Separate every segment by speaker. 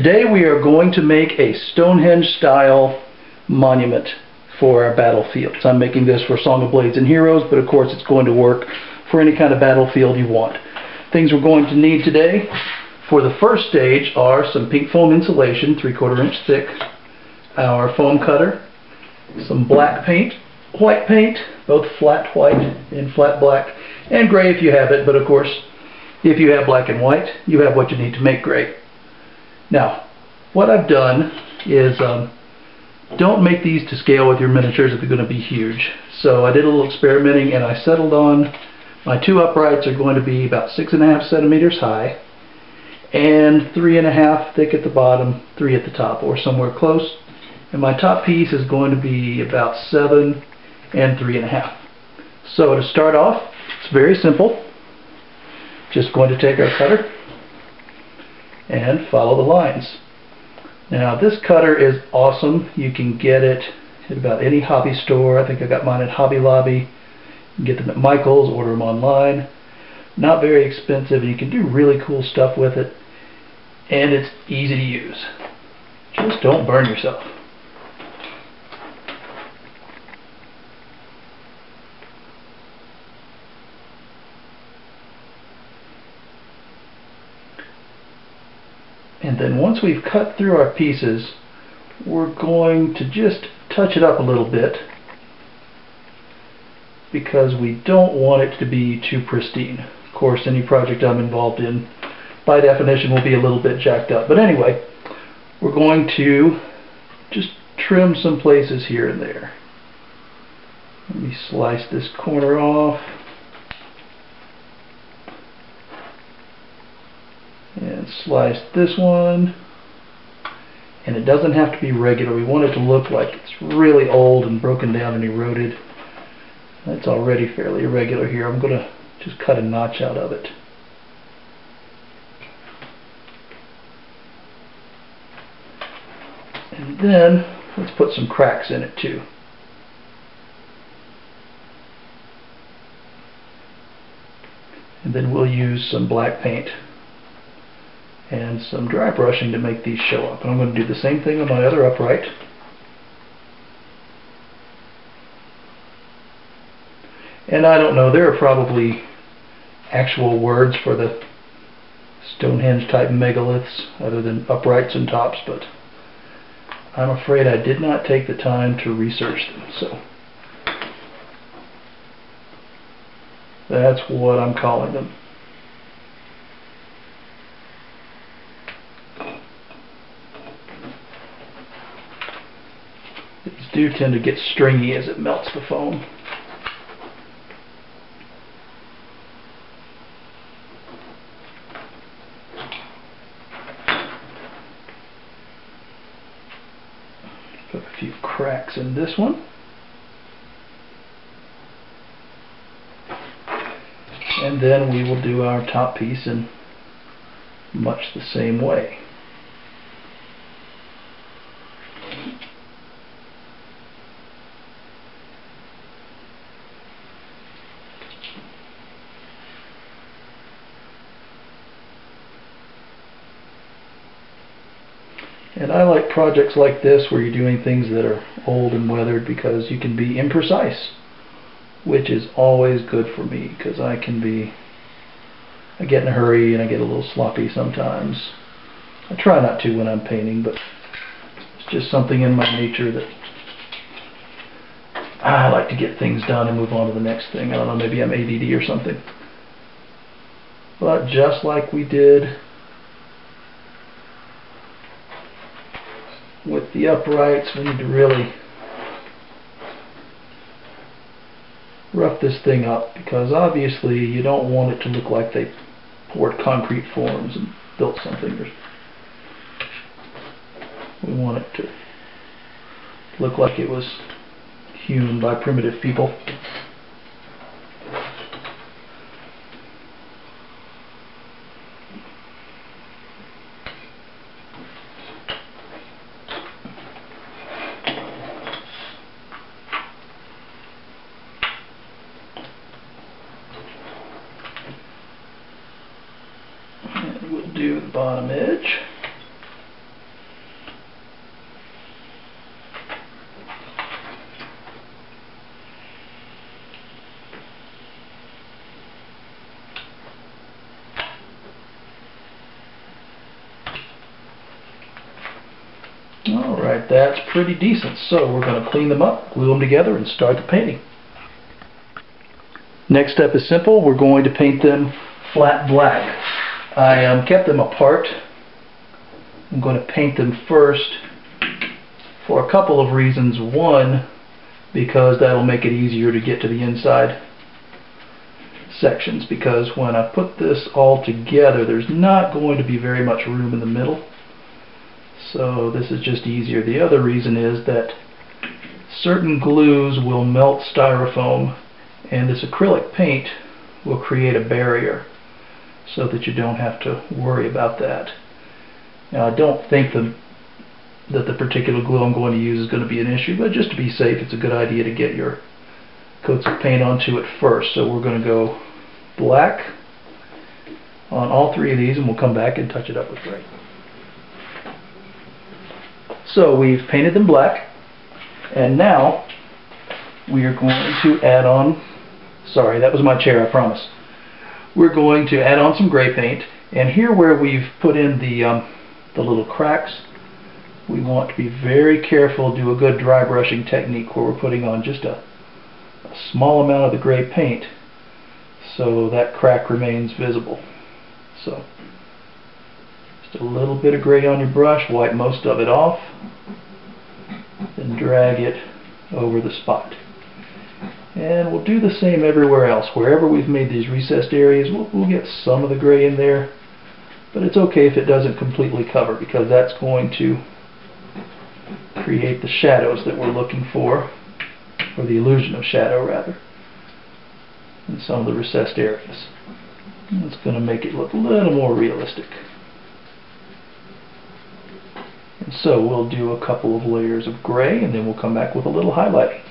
Speaker 1: Today we are going to make a Stonehenge-style monument for our battlefields. I'm making this for Song of Blades and Heroes, but of course it's going to work for any kind of battlefield you want. Things we're going to need today for the first stage are some pink foam insulation, 3/4 inch thick, our foam cutter, some black paint, white paint, both flat white and flat black, and gray if you have it, but of course if you have black and white, you have what you need to make gray. Now, what I've done is don't make these to scale with your miniatures if they're going to be huge. So I did a little experimenting and I settled on my two uprights are going to be about 6.5 centimeters high and 3.5 thick at the bottom, 3 at the top, or somewhere close. And my top piece is going to be about 7 and 3.5. So to start off, it's very simple. Just going to take our cutter and follow the lines. Now this cutter is awesome. You can get it at about any hobby store. I think I got mine at Hobby Lobby. You can get them at Michael's, order them online. Not very expensive, and you can do really cool stuff with it. And it's easy to use. Just don't burn yourself. And then once we've cut through our pieces, we're going to just touch it up a little bit because we don't want it to be too pristine. Of course, any project I'm involved in, by definition, will be a little bit jacked up. But anyway, we're going to just trim some places here and there. Let me slice this corner off. And slice this one, and it doesn't have to be regular. We want it to look like it's really old and broken down and eroded. That's already fairly irregular here. I'm going to just cut a notch out of it. And then let's put some cracks in it too. And then we'll use some black paint and some dry brushing to make these show up. And I'm going to do the same thing on my other upright. And I don't know, there are probably actual words for the Stonehenge-type megaliths other than uprights and tops, but I'm afraid I did not take the time to research them. So that's what I'm calling them. These do tend to get stringy as it melts the foam. Put a few cracks in this one. And then we will do our top piece in much the same way. And I like projects like this where you're doing things that are old and weathered because you can be imprecise, which is always good for me because I get in a hurry and I get a little sloppy sometimes. I try not to when I'm painting, but it's just something in my nature that I like to get things done and move on to the next thing. I don't know, maybe I'm ADD or something. But just like we did with the uprights, we need to really rough this thing up because obviously you don't want it to look like they poured concrete forms and built something. We want it to look like it was hewn by primitive people. And we'll do the bottom edge. Alright, that's pretty decent. So we're going to clean them up, glue them together, and start the painting. Next step is simple. We're going to paint them flat black. I kept them apart. I'm going to paint them first for a couple of reasons. One, because that'll make it easier to get to the inside sections, because when I put this all together there's not going to be very much room in the middle, so this is just easier. The other reason is that certain glues will melt styrofoam, and this acrylic paint will create a barrier so that you don't have to worry about that. Now, I don't think that the particular glue I'm going to use is going to be an issue, but just to be safe, it's a good idea to get your coats of paint onto it first. So we're going to go black on all three of these, and we'll come back and touch it up with gray. So we've painted them black, and now we are going to add on, sorry, that was my chair, I promise. We're going to add on some gray paint, and here where we've put in the little cracks, we want to be very careful, do a good dry brushing technique where we're putting on just a small amount of the gray paint so that crack remains visible. So just a little bit of gray on your brush, wipe most of it off, then drag it over the spot. And we'll do the same everywhere else. Wherever we've made these recessed areas, we'll get some of the gray in there, but it's okay if it doesn't completely cover, because that's going to create the shadows that we're looking for, or the illusion of shadow rather, in some of the recessed areas. And it's going to make it look a little more realistic. And so we'll do a couple of layers of gray, and then we'll come back with a little highlighting.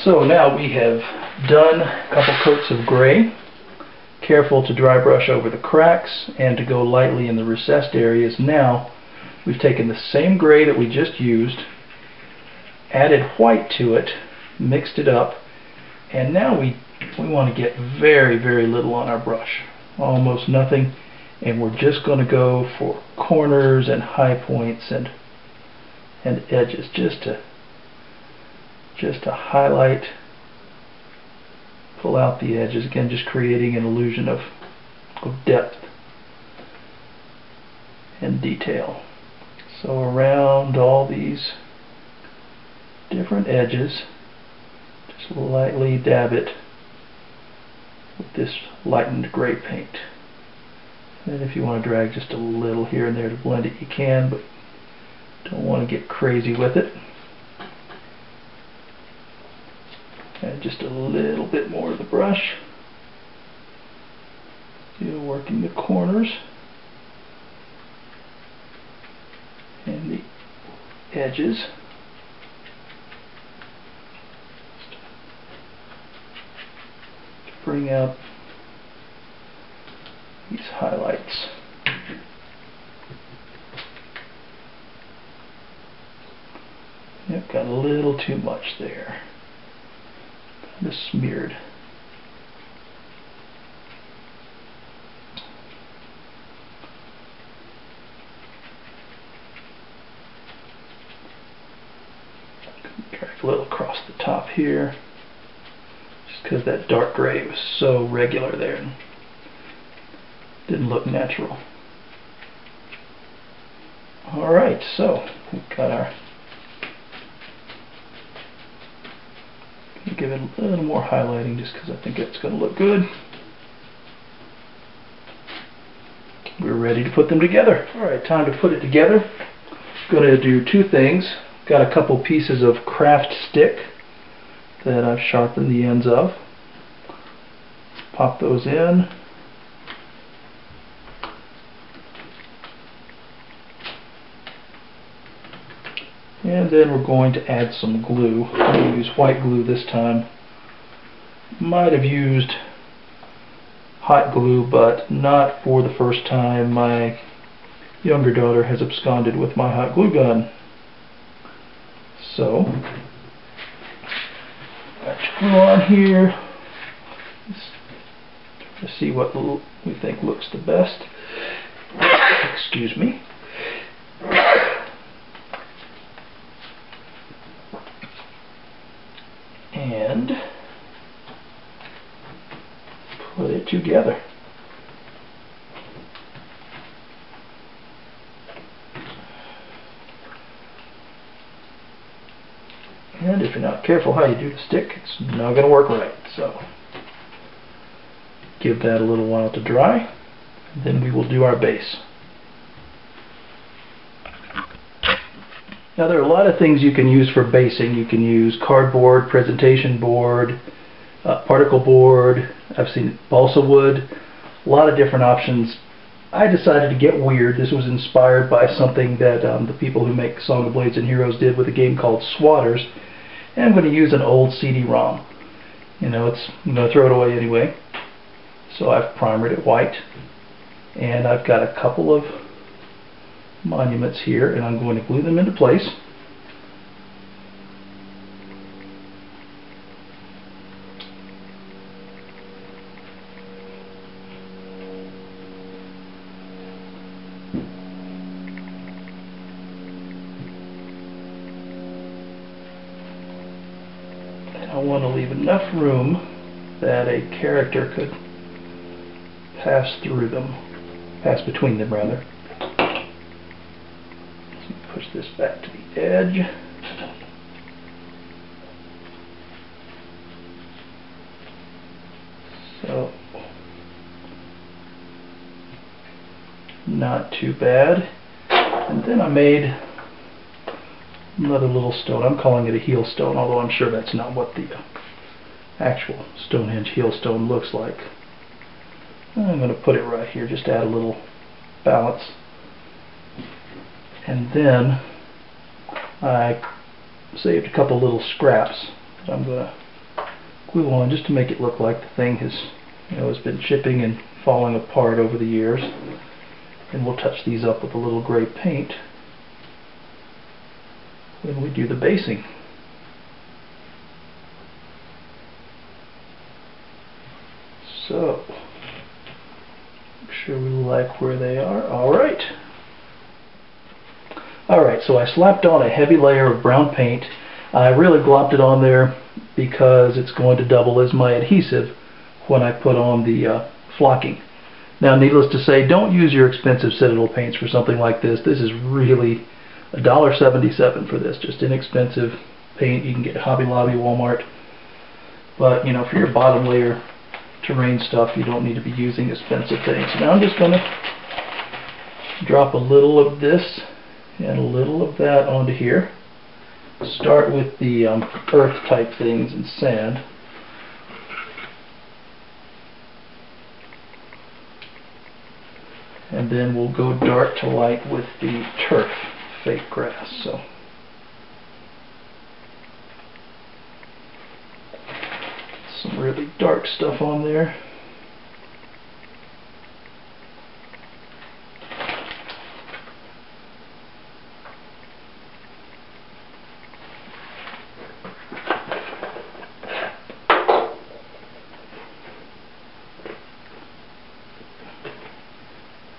Speaker 1: So now we have done a couple coats of gray. Careful to dry brush over the cracks and to go lightly in the recessed areas. Now we've taken the same gray that we just used, added white to it, mixed it up, and now we want to get very, very little on our brush, almost nothing, and we're just going to go for corners and high points and edges, just to highlight, pull out the edges, again just creating an illusion of depth and detail. So around all these different edges, just lightly dab it with this lightened gray paint. And if you want to drag just a little here and there to blend it, you can, but don't want to get crazy with it. And just a little bit more of the brush. Still working the corners and the edges. To bring out these highlights. Yep, got a little too much there. Kind of smeared. Drag a little across the top here, just because that dark gray was so regular there and didn't look natural. Alright, so we've got our, give it a little more highlighting just because I think it's going to look good. We're ready to put them together. Alright, time to put it together. I'm going to do two things. Got a couple pieces of craft stick that I've sharpened the ends of. Pop those in. And then we're going to add some glue. I'm going to use white glue this time. Might have used hot glue, but not for the first time. My younger daughter has absconded with my hot glue gun. So, got your glue on here. Let's see what we think looks the best. Excuse me. And put it together. And if you're not careful how you do the stick, it's not going to work right. So give that a little while to dry, and then we will do our base. Now there are a lot of things you can use for basing. You can use cardboard, presentation board, particle board, I've seen balsa wood, a lot of different options. I decided to get weird. This was inspired by something that the people who make Song of Blades and Heroes did with a game called Swatters. And I'm going to use an old CD-ROM. I'm going to throw it away anyway. So I've primered it white. And I've got a couple of monuments here, and I'm going to glue them into place. And I want to leave enough room that a character could pass through them, pass between them rather. Push this back to the edge. So, not too bad. And then I made another little stone. I'm calling it a heel stone, although I'm sure that's not what the actual Stonehenge heel stone looks like. I'm going to put it right here, just to add a little balance. And then I saved a couple little scraps that I'm going to glue on just to make it look like the thing has been chipping and falling apart over the years. And we'll touch these up with a little gray paint when we do the basing. So, make sure we like where they are. Alright. Alright, so I slapped on a heavy layer of brown paint. I really glopped it on there because it's going to double as my adhesive when I put on the flocking. Now, needless to say, don't use your expensive Citadel paints for something like this. This is really $1.77 for this, just inexpensive paint. You can get Hobby Lobby, Walmart. But, for your bottom layer terrain stuff, you don't need to be using expensive things. Now I'm just going to drop a little of this and a little of that onto here. Start with the earth type things and sand. And then we'll go dark to light with the turf, fake grass. So some really dark stuff on there.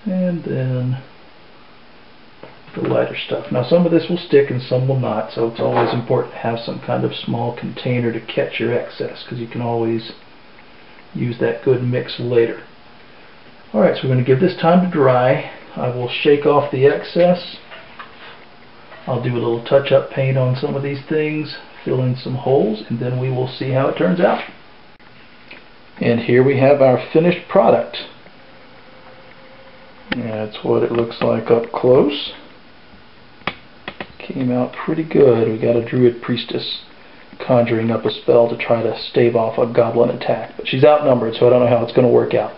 Speaker 1: And then the lighter stuff. Now some of this will stick and some will not, so it's always important to have some kind of small container to catch your excess, because you can always use that good mix later. Alright, so we're going to give this time to dry. I will shake off the excess. I'll do a little touch-up paint on some of these things, fill in some holes, and then we will see how it turns out. And here we have our finished product. That's what it looks like up close. Came out pretty good. We got a druid priestess conjuring up a spell to try to stave off a goblin attack. But she's outnumbered, so I don't know how it's going to work out.